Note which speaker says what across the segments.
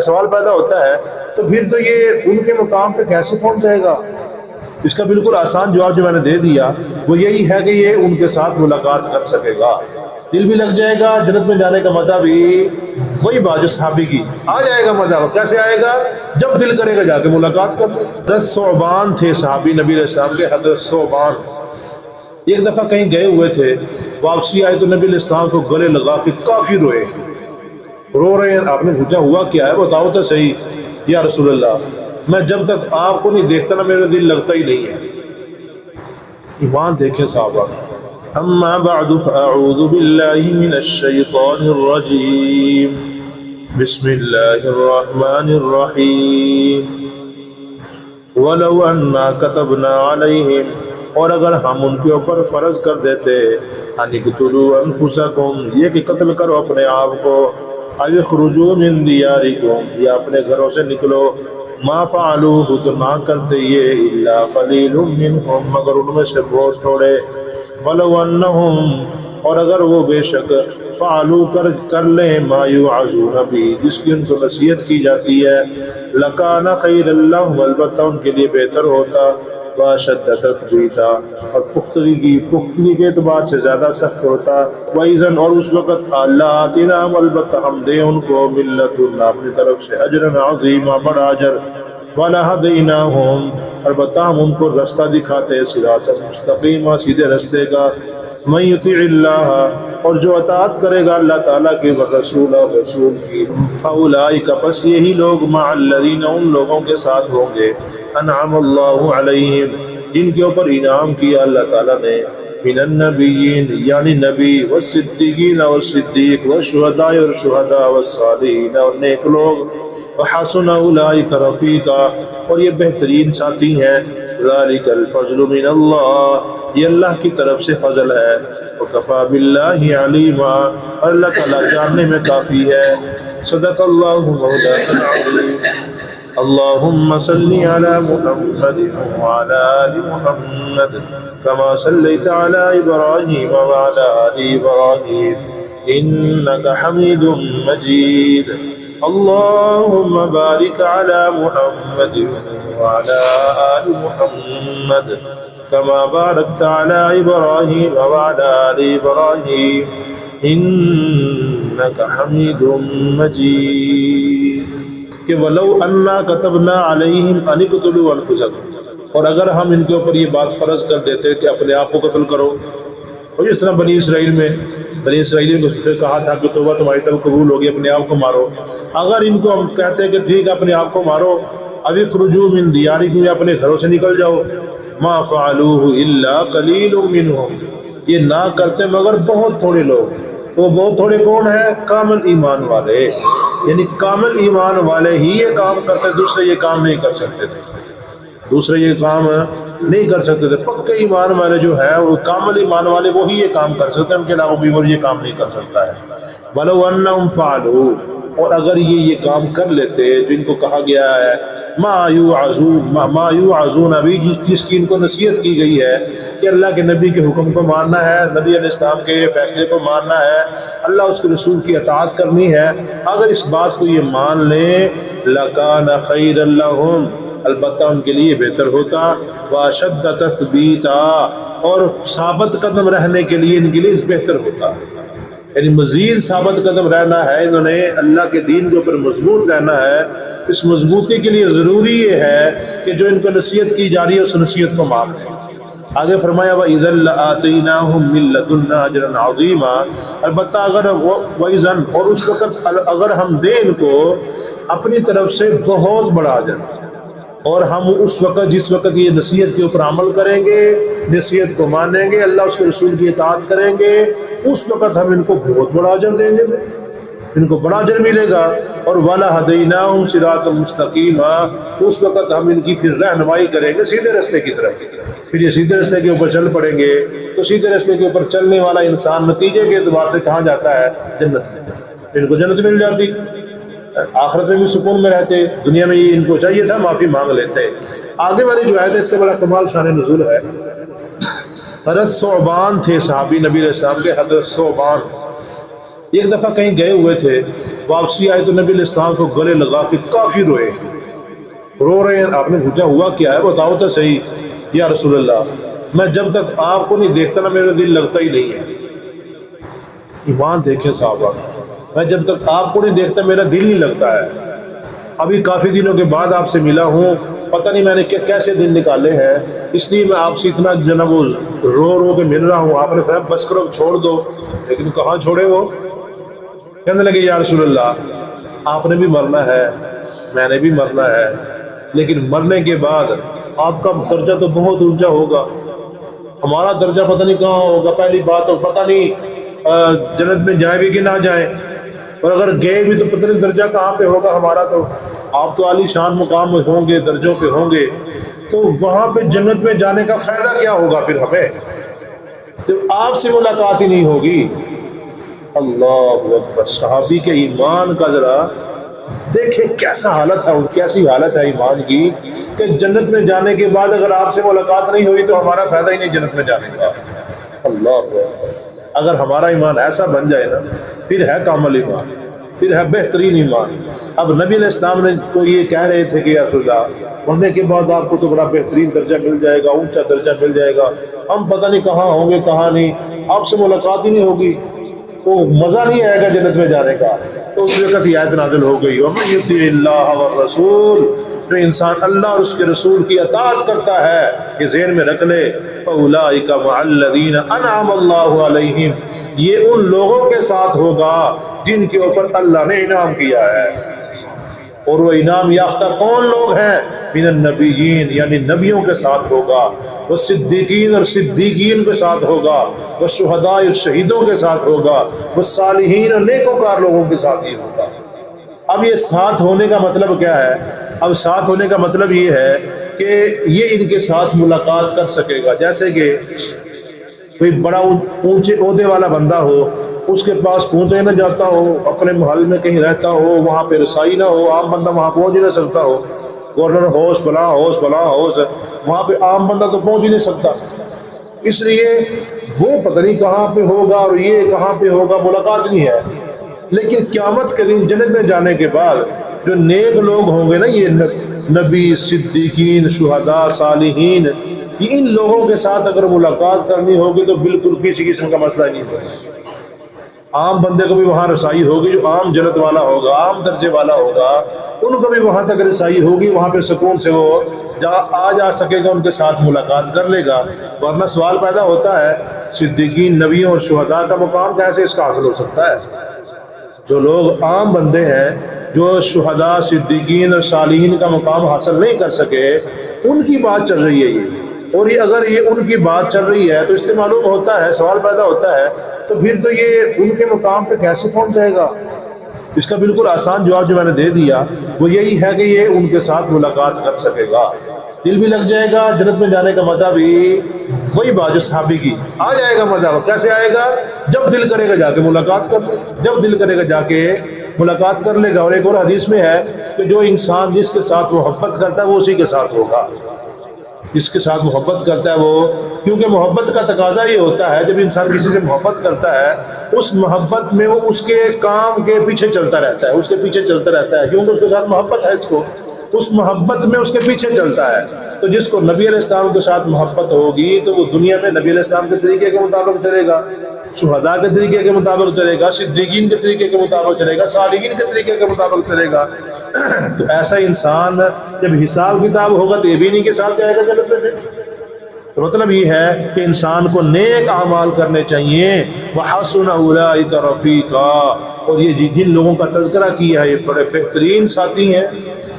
Speaker 1: سوال پیدا ہوتا ہے تو پھر تو یہ ان کے مقام پہ کیسے پہنچ جائے گا؟ اس کا بالکل آسان جواب جو میں نے دے دیا وہ یہی ہے کہ یہ ان کے ساتھ ملاقات کر سکے گا، دل بھی لگ جائے گا، جنت میں جانے کا مزہ بھی وہی بات جو صحابی کی آ جائے گا مزہ۔ کیسے آئے گا؟ جب دل کرے گا جا کے ملاقات کر لے۔ حضرت ثعبان تھے صحابی نبی علیہ السلام کے، حضرت ثعبان ایک دفعہ کہیں گئے ہوئے تھے، واپسی آئے تو نبی علیہ السلام کو گلے لگا کے کافی روئے، رو رہے ہیں۔ آپ نے پوچھا ہوا کیا ہے؟ بتاؤ تو صحیح یا رسول اللہ، میں جب تک آپ کو نہیں دیکھتا نا میرا دل لگتا ہی نہیں ہے۔ ایمان دیکھیں صحابہ۔ اما بعد فاعوذ باللہ من الشیطان الرجیم، بسم اللہ الرحمن الرحیم۔ وَلَوْ أَنَّا كَتَبْنَا عَلَيْهِمْ، اور اگر ہم ان کے اوپر فرض کر دیتے، أَنِ اقْتُلُوا أَنفُسَكُمْ، یہ کہ قتل کرو اپنے آپ کو، أَوِ اخْرُجُوا مِن دِيَارِكُمْ، یا اپنے گھروں سے نکلو، مَا فَعَلُوهُ، تو نہ کرتے یہ، إِلَّا قَلِيلٌ مِّنْهُمْ، مگر ان میں سے بہت تھوڑے، وَلَوْ أَنَّهُمْ، اور اگر وہ بے شک فعلوا کر لیں ما یوعظون بھی، جس کی ان کو نصیحت کی جاتی ہے، لکان خیر اللہ، البتہ ان کے لیے بہتر ہوتا، واشد تثبیتا، اور پختگی کے اعتبار سے زیادہ سخت ہوتا، وَإِذًا، اور اس وقت اللہ آتینا، البتہ ہم دیں ان کو ملت اللہ اپنی طرف سے اجرا عظیما، بڑا اجر، وَلَهَدَيْنَاهُمْ، البتہ ہم ان کو رستہ دکھاتے، صراطا مستقیما، سیدھے رستے کا، مَن یطع اللہ، اور جو اطاعت کرے گا اللہ تعالیٰ کی، والرسول، اور رسول کی، فاولئک، پس یہی لوگ، مع الذین، ان لوگوں کے ساتھ ہوں گے، انعم اللہ علیہم، جن کے اوپر انعام کیا اللہ تعالیٰ نے، من النبیین، یعنی نبی، والصدیقین، اور صدیق، والشہداء، اور شہداء، والصالحین، اور نیک لوگ، وحسن اولئک رفیقا، اور یہ بہترین ساتھی ہیں، ذالک الفضل من اللہ، یہ اللہ کی طرف سے فضل ہے، وکفی باللہ علیما، اللہ تعالیٰ جاننے میں کافی ہے۔ صدق اللہ مولانا العظیم۔ اللہم صلی علی محمد وعلی آل محمد کما صلیت علی ابراہیم وعلی آل ابراہیم انک حمید مجید۔ اللہم بارک علی محمد وعلی آل محمد كما باركت على إبراهيم وعلى آل إبراهيم إنك حميد مجيد۔ کہ وَلَوْ أَنَّا كَتَبْنَا عَلَيْهِمْ أَنِ اقْتُلُوا أَنفُسَكُمْ، اور اگر ہم ان کے اوپر یہ بات فرض کر دیتے کہ اپنے آپ کو قتل کرو، اور جس طرح بنی اسرائیل کو کہا تھا کہ توبہ تمہاری طرف قبول ہوگی، اپنے آپ کو مارو، اگر ان کو ہم کہتے کہ ٹھیک ہے اپنے آپ کو مارو، ابھی اخرجوا من دیارکم، یا اپنے گھروں سے نکل جاؤ، ما فعلوه الا قلیل منهم، یہ نہ کرتے مگر بہت تھوڑے لوگ۔ وہ بہت تھوڑے کون ہیں؟ کامل ایمان والے، یعنی کامل ایمان والے ہی یہ کام کرتے، دوسرے یہ کام نہیں کر سکتے تھے، دوسرے یہ کام نہیں کر سکتے تھے۔ پکے ایمان والے جو ہے، وہ کامل ایمان والے وہی یہ کام کر سکتے ہیں، ان کے علاوہ بھی وہ یہ کام نہیں کر سکتا ہے۔ وَلَوْ أَنَّهُمْ فَعَلُوا، اور اگر یہ کام کر لیتے جو ان کو کہا گیا ہے، ما یوعظون بھی، جس کی ان کو نصیحت کی گئی ہے کہ اللہ کے نبی کے حکم کو ماننا ہے، نبی علیہ السلام کے فیصلے کو ماننا ہے، اللہ اس کے رسول کی اطاعت کرنی ہے، اگر اس بات کو یہ مان لیں، لَكَانَ خَيْرًا لَهُمْ، البتہ ان کے لیے بہتر ہوتا، وَأَشَدَّ تَثْبِيتًا، اور ثابت قدم رہنے کے لیے ان کے لیے بہتر ہوتا، یعنی مزید ثابت قدم رہنا ہے، انہوں نے اللہ کے دین کے اوپر مضبوط رہنا ہے، اس مضبوطی کے لیے ضروری یہ ہے کہ جو ان کو نصیحت کی جا رہی ہے اس نصیحت کو مان لیں۔ آگے فرمایا وَإِذًا لَآتَيْنَاهُم مِّن لَّدُنَّا أَجْرًا عَظِيمًا، البتہ اگر وَإِذًا، اور اس وقت اگر ہم دیں ان کو اپنی طرف سے بہت بڑا اجر، اور ہم اس وقت جس وقت یہ نصیحت کے اوپر عمل کریں گے، نصیحت کو مانیں گے، اللہ اس کے رسول کی اطاعت کریں گے، اس وقت ہم ان کو بہت بڑا اجر دیں گے، ان کو بڑا اجر ملے گا۔ اور وَلَهَدَيْنَاهُمْ صِرَاطًا مُسْتَقِيمًا، اس وقت ہم ان کی پھر رہنمائی کریں گے سیدھے رستے کی طرف، پھر یہ سیدھے رستے کے اوپر چل پڑیں گے، تو سیدھے رستے کے اوپر چلنے والا انسان نتیجے کے اعتبار سے کہاں جاتا ہے؟ جنت میں، ان کو جنت مل جاتی، آخرت میں بھی سکون میں رہتے، دنیا میں یہ ان کو چاہیے تھا معافی مانگ لیتے۔ آگے والی جو آیت ہے اس کا بڑا کمال شان نزول ہے۔ حضرت ثعبان تھے صحابی نبی علیہ السلام کے، حضرت ثعبان ایک دفعہ کہیں گئے ہوئے تھے، واپسی آئے تو نبی علیہ السلام کو گلے لگا کے کافی روئے، رو رہے ہیں۔ آپ نے پوچھا ہوا کیا ہے، بتاؤ تو صحیح یا رسول اللہ، میں جب تک آپ کو نہیں دیکھتا نا میرا دل لگتا ہی نہیں ہے۔ ایمان دیکھیں صحابہ، میں جب تک آپ کو نہیں دیکھتا میرا دل نہیں لگتا ہے۔ ابھی کافی دنوں کے بعد آپ سے ملا ہوں، پتہ نہیں میں نے کیسے دن نکالے ہیں، اس لیے میں آپ سے اتنا جناب رو رو کے مل رہا ہوں۔ آپ نے کہا بس کرو چھوڑ دو، لیکن کہاں چھوڑے وہ؟ کہنے لگے یا رسول اللہ آپ نے بھی مرنا ہے، میں نے بھی مرنا ہے، لیکن مرنے کے بعد آپ کا درجہ تو بہت اونچا ہوگا، ہمارا درجہ پتہ نہیں کہاں ہوگا۔ پہلی بات تو پتہ نہیں جنت میں جائیں بھی کہ نہ جائیں، اور اگر گئے بھی تو پتہ نہیں درجہ کہاں پہ ہوگا ہمارا۔ تو آپ تو عالی شان مقام میں ہوں گے، درجوں پہ ہوں گے، تو وہاں پہ جنت میں جانے کا فائدہ کیا ہوگا پھر ہمیں، جب آپ سے ملاقات ہی نہیں ہوگی۔ اللہ اکبر، صحابی کے ایمان کا ذرا دیکھیں کیسا حالت ہے، کیسی حالت ہے ایمان کی، کہ جنت میں جانے کے بعد اگر آپ سے ملاقات نہیں ہوئی تو ہمارا فائدہ ہی نہیں جنت میں جانے کا۔ اللہ اکبر، اگر ہمارا ایمان ایسا بن جائے نا، پھر ہے کامل ایمان، پھر ہے بہترین ایمان۔ اب نبی علیہ السلام نے کو یہ کہہ رہے تھے کہ یا رسول اللہ مرنے کے بعد آپ کو تو بڑا بہترین درجہ مل جائے گا، اونچا درجہ مل جائے گا، ہم پتہ نہیں کہاں ہوں گے کہاں نہیں، آپ سے ملاقات ہی نہیں ہوگی، تو مزہ نہیں آئے گا جنت میں جانے کا۔ تو اس وقت یہ آیت نازل ہو گئی، وَمَن يُطِعِ اللَّهَ وَالرَّسُولَ، جو انسان اللہ اور اس کے رسول کی اطاعت کرتا ہے، یہ ذہن میں رکھ لے، فَأُولَٰئِكَ مَعَ الَّذِينَ أَنْعَمَ اللَّهُ عَلَيْهِمْ، یہ ان لوگوں کے ساتھ ہوگا جن کے اوپر اللہ نے انعام کیا ہے۔ اور وہ انعام یافتہ کون لوگ ہیں؟ من النبیین، یعنی نبیوں کے ساتھ ہوگا، وہ صدیقین اور صدیقین کے ساتھ ہوگا، وہ شہداء اور شہیدوں کے ساتھ ہوگا، وہ صالحین اور نیکوکار لوگوں کے ساتھ ہی ہوگا۔ اب یہ ساتھ ہونے کا مطلب کیا ہے؟ اب ساتھ ہونے کا مطلب یہ ہے کہ یہ ان کے ساتھ ملاقات کر سکے گا۔ جیسے کہ کوئی بڑا اونچے عہدے والا بندہ ہو، اس کے پاس پہنچے نہ جاتا ہو، اپنے محل میں کہیں رہتا ہو، وہاں پہ رسائی نہ ہو، عام بندہ وہاں پہنچ ہی نہ سکتا ہو، گورنر ہاؤس فلاں ہاؤس فلاں ہاؤس، وہاں پہ عام بندہ تو پہنچ ہی نہیں سکتا، اس لیے وہ پتہ نہیں کہاں پہ ہوگا اور یہ کہاں پہ ہوگا، ملاقات نہیں ہے۔ لیکن قیامت کے دن جنت میں جانے کے بعد جو نیک لوگ ہوں گے نا، یہ نبی، صدیقین، شہداء، صالحین، یہ ان لوگوں کے ساتھ اگر ملاقات کرنی ہوگی تو بالکل کسی قسم کا مسئلہ نہیں ہوگا۔ عام بندے کو بھی وہاں رسائی ہوگی، جو عام جنت والا ہوگا، عام درجے والا ہوگا، ان کو بھی وہاں تک رسائی ہوگی، وہاں پہ سکون سے وہ جا سکے گا، ان کے ساتھ ملاقات کر لے گا۔ ورنہ سوال پیدا ہوتا ہے، صدیقین، نبیوں اور شہداء کا مقام کیسے اس کا حاصل ہو سکتا ہے؟ جو لوگ عام بندے ہیں، جو شہداء، صدیقین اور صالحین کا مقام حاصل نہیں کر سکے، ان کی بات چل رہی ہے یہ، اور یہ اگر یہ ان کی بات چل رہی ہے تو اس سے معلوم ہوتا ہے، سوال پیدا ہوتا ہے، تو پھر تو یہ ان کے مقام پہ کیسے پہنچ جائے گا؟ اس کا بالکل آسان جواب جو میں نے دے دیا وہ یہی ہے کہ یہ ان کے ساتھ ملاقات کر سکے گا، دل بھی لگ جائے گا، جنت میں جانے کا مزہ بھی وہی بات جو صحابی کی، آ جائے گا مزہ۔ وہ کیسے آئے گا؟ جب دل کرے گا جا کے ملاقات کر لے، جب دل کرے گا جا کے ملاقات کر لے گا۔ اور ایک اور حدیث میں ہے کہ جو انسان جس کے ساتھ محبت کرتا ہے وہ اسی کے ساتھ ہوگا، جس کے ساتھ محبت کرتا ہے وہ، کیونکہ محبت کا تقاضا یہ ہوتا ہے جب انسان کسی سے محبت کرتا ہے، اس محبت میں وہ اس کے کام کے پیچھے چلتا رہتا ہے، اس کے پیچھے چلتا رہتا ہے، کیونکہ اس کے ساتھ محبت ہے، اس کو اس محبت میں اس کے پیچھے چلتا ہے۔ تو جس کو نبی علیہ السلام کے ساتھ محبت ہوگی تو وہ دنیا میں نبی علیہ السلام کے طریقے کے مطابق چلے گا، شہداء کے طریقے کے مطابق چلے گا، صدیقین کے طریقے کے مطابق چلے گا، صالحین کے طریقے کے مطابق چلے گا۔ تو ایسا انسان جب حساب کتاب ہوگا تو یہ بھی نہیں کے ساتھ جائے گا جنت میں۔ تو مطلب یہ ہے کہ انسان کو نیک اعمال کرنے چاہیے، وَحَسُنَ أُولَٰئِكَ رَفِيقًا، اور یہ جن لوگوں کا تذکرہ کیا ہے یہ بڑے بہترین ساتھی ہیں،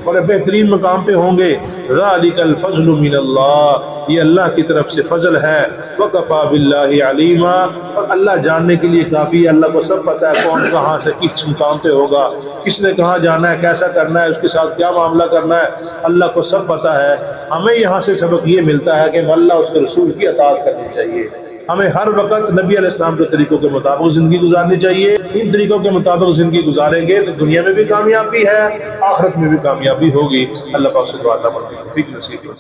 Speaker 1: بڑے بہترین مقام پہ ہوں گے۔ ذَلِكَ الْفَضْلُ مِنَ اللَّهِ، یہ اللہ کی طرف سے فضل ہے۔ وَكَفَىٰ بِاللَّهِ عَلِيمًا، اور اللہ جاننے کے لیے کافی ہے، اللہ کو سب پتہ ہے کون کہاں سے کس مقام پہ ہوگا، کس نے کہاں جانا ہے، کیسا کرنا ہے، اس کے ساتھ کیا معاملہ کرنا ہے، اللہ کو سب پتہ ہے۔ ہمیں یہاں سے سبق یہ ملتا ہے کہ اللہ اس کے رسول کی اطاعت کرنی چاہیے، ہمیں ہر وقت نبی علیہ السلام کے طریقوں کے مطابق زندگی گزارنی چاہیے۔ ان طریقوں کے مطابق زندگی گزاریں گے تو دنیا میں بھی کامیابی ہے، آخرت میں بھی کامیابی ہوگی۔ اللہ پاک سے دعا تمام نصیب